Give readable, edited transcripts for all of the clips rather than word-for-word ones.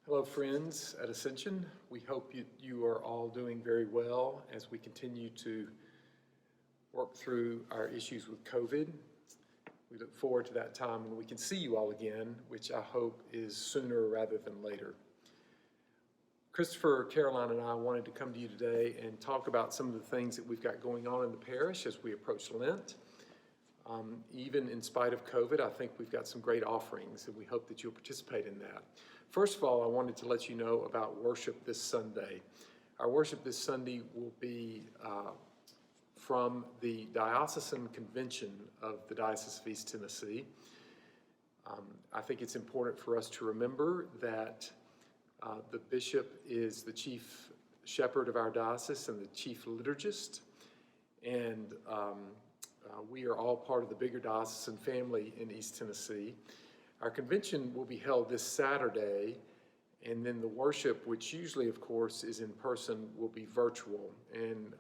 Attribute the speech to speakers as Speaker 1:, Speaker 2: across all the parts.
Speaker 1: Hello, friends at Ascension. We hope you are all doing very well as we continue to work through our issues with COVID. We look forward to that time when we can see you all again, which I hope is sooner rather than later. Christopher, Caroline, and I wanted to come to you today and talk about some of the things that we've got going on in the parish as we approach Lent. Even in spite of COVID, I think we've got some great offerings, and we hope that you'll participate in that. First of all, I wanted to let you know about worship this Sunday. Our worship this Sunday will be from the Diocesan Convention of the Diocese of East Tennessee. I think it's important for us to remember that the bishop is the chief shepherd of our diocese and the chief liturgist, and we are all part of the bigger diocesan family in East Tennessee. Our convention will be held this Saturday, and then the worship, which usually, of course, is in person, will be virtual. And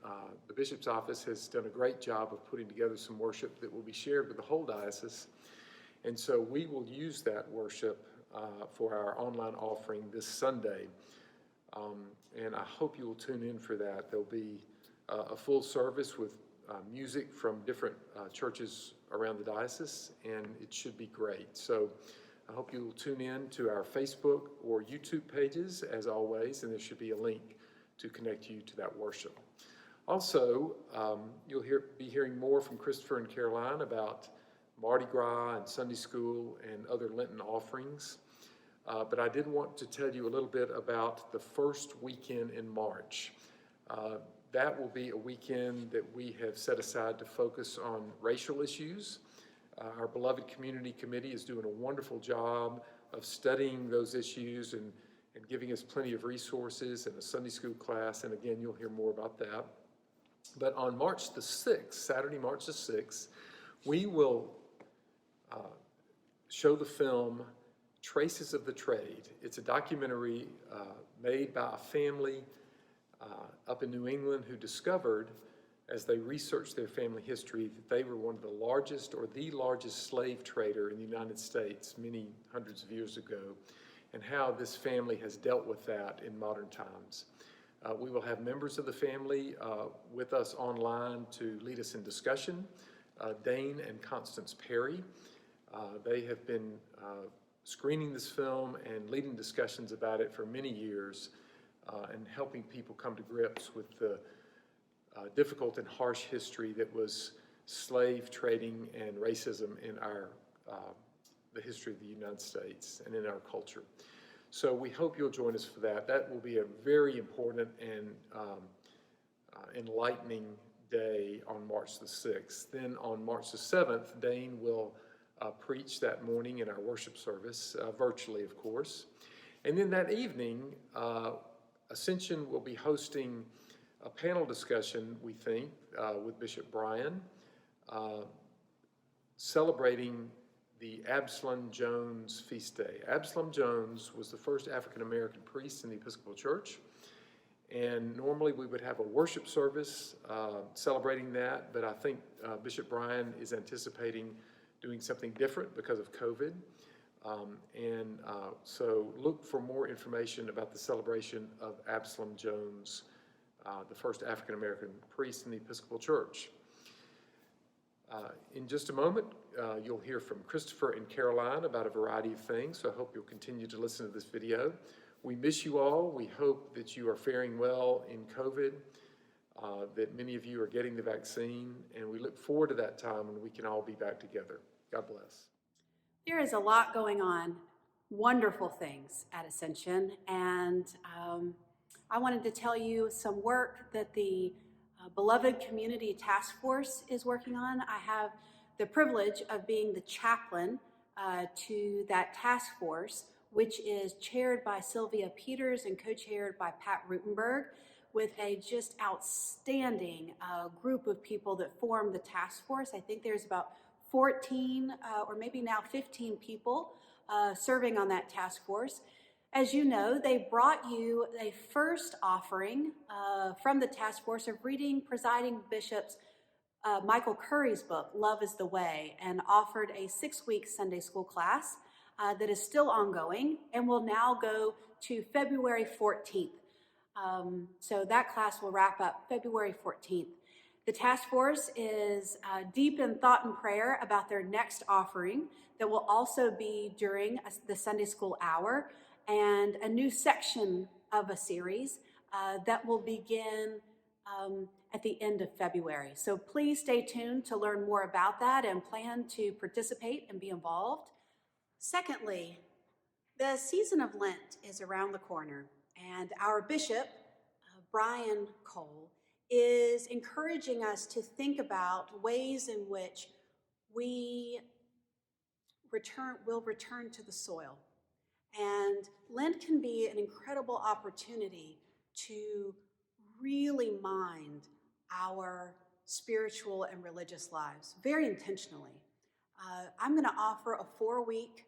Speaker 1: the bishop's office has done a great job of putting together some worship that will be shared with the whole diocese. And so we will use that worship for our online offering this Sunday. And I hope you will tune in for that. There'll be a full service with music from different churches around the diocese, and it should be great. So I hope you will tune in to our Facebook or YouTube pages, as always, and there should be a link to connect you to that worship. Also, you'll be hearing more from Christopher and Caroline about Mardi Gras and Sunday School and other Lenten offerings. But I did want to tell you a little bit about the first weekend in March. That will be a weekend that we have set aside to focus on racial issues. Our beloved community committee is doing a wonderful job of studying those issues and giving us plenty of resources and a Sunday school class, and again, you'll hear more about that. But on March the 6th, Saturday, March the 6th, we will show the film Traces of the Trade. It's a documentary made by a family up in New England who discovered, as they researched their family history, that they were one of the largest or the largest slave trader in the United States many hundreds of years ago, and how this family has dealt with that in modern times. We will have members of the family with us online to lead us in discussion. Dane and Constance Perry. They have been screening this film and leading discussions about it for many years, and helping people come to grips with the difficult and harsh history that was slave trading and racism in the history of the United States and in our culture. So we hope you'll join us for that. That will be a very important and enlightening day on March the 6th. Then on March the 7th, Dane will preach that morning in our worship service, virtually, of course. And then that evening, Ascension will be hosting a panel discussion, we think, with Bishop Brian, celebrating the Absalom Jones feast day. Absalom Jones was the first African-American priest in the Episcopal Church, and normally we would have a worship service celebrating that, but I think Bishop Brian is anticipating doing something different because of COVID. So look for more information about the celebration of Absalom Jones, the first African-American priest in the Episcopal Church. In just a moment, you'll hear from Christopher and Caroline about a variety of things, so I hope you'll continue to listen to this video. We miss you all. We hope that you are faring well in COVID, that many of you are getting the vaccine, and we look forward to that time when we can all be back together. God bless.
Speaker 2: There is a lot going on, wonderful things at Ascension, and I wanted to tell you some work that the beloved Community Task Force is working on. I have the privilege of being the chaplain to that task force, which is chaired by Sylvia Peters and co-chaired by Pat Rutenberg, with a just outstanding group of people that form the task force. I think there's about 14 or maybe now 15 people serving on that task force. As you know, they brought you a first offering from the task force of reading Presiding Bishop's Michael Curry's book, Love is the Way, and offered a 6-week Sunday school class. that is still ongoing and will now go to February 14th. So that class will wrap up February 14th. The task force is deep in thought and prayer about their next offering that will also be during the Sunday school hour, and a new section of a series that will begin at the end of February. So please stay tuned to learn more about that and plan to participate and be involved. Secondly, the season of Lent is around the corner, and our bishop, Brian Cole, is encouraging us to think about ways in which we will return to the soil. And Lent can be an incredible opportunity to really mind our spiritual and religious lives very intentionally. I'm going to offer a 4-week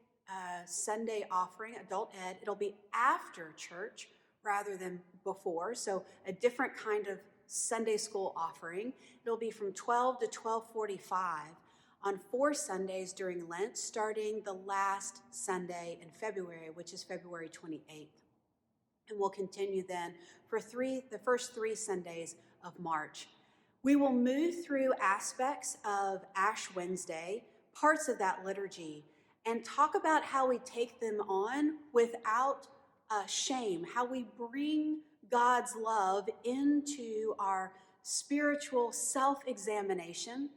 Speaker 2: Sunday offering, adult ed. It'll be after church rather than before, so a different kind of Sunday school offering. It'll be from 12 to 12:45 on 4 Sundays during Lent, starting the last Sunday in February, which is February 28th. And we'll continue then for the first 3 Sundays of March. We will move through aspects of Ash Wednesday, parts of that liturgy, and talk about how we take them on without shame, how we bring God's love into our spiritual self-examination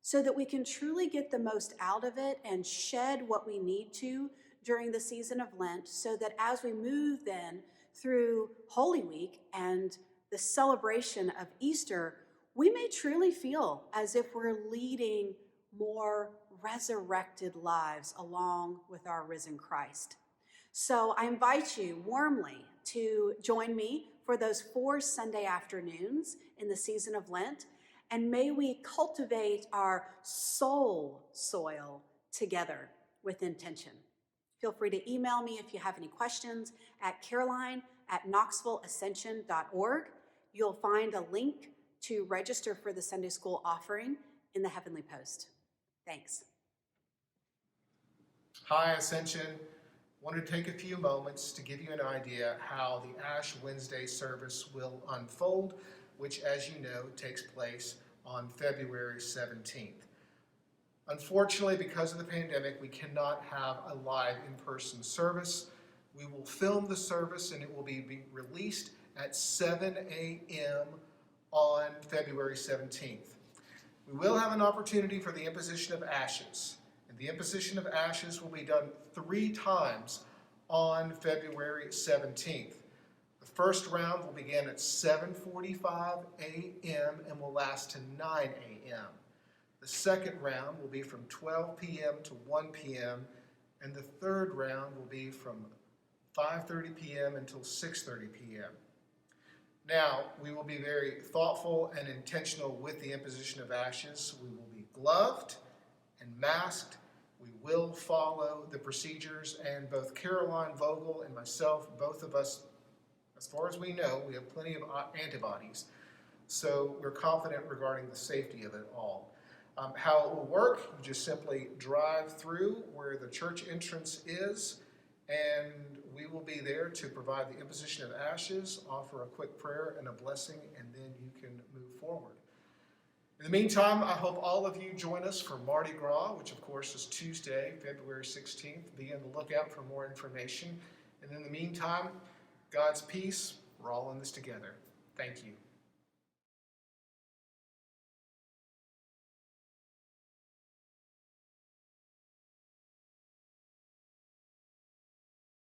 Speaker 2: so that we can truly get the most out of it and shed what we need to during the season of Lent, so that as we move then through Holy Week and the celebration of Easter, we may truly feel as if we're leading more resurrected lives along with our risen Christ. So I invite you warmly to join me for those 4 Sunday afternoons in the season of Lent, and may we cultivate our soul soil together with intention. Feel free to email me if you have any questions at caroline@knoxvilleascension.org. You'll find a link to register for the Sunday school offering in the Heavenly Post. Thanks.
Speaker 3: Hi, Ascension. Wanted to take a few moments to give you an idea how the Ash Wednesday service will unfold, which, as you know, takes place on February 17th. Unfortunately, because of the pandemic, we cannot have a live in-person service. We will film the service and it will be released at 7 a.m. on February 17th. We will have an opportunity for the imposition of ashes. And the imposition of ashes will be done 3 times on February 17th. The first round will begin at 7:45 a.m. and will last to 9 a.m. The second round will be from 12 p.m. to 1 p.m. and the third round will be from 5:30 p.m. until 6:30 p.m. Now, we will be very thoughtful and intentional with the imposition of ashes. We will be gloved and masked. We will follow the procedures, and both Caroline Vogel and myself, both of us, as far as we know, we have plenty of antibodies. So we're confident regarding the safety of it all. How it will work, you just simply drive through where the church entrance is, and we will be there to provide the imposition of ashes, offer a quick prayer and a blessing, and then you can move forward. In the meantime, I hope all of you join us for Mardi Gras, which of course is Tuesday, February 16th. Be on the lookout for more information. And in the meantime, God's peace. We're all in this together. Thank you.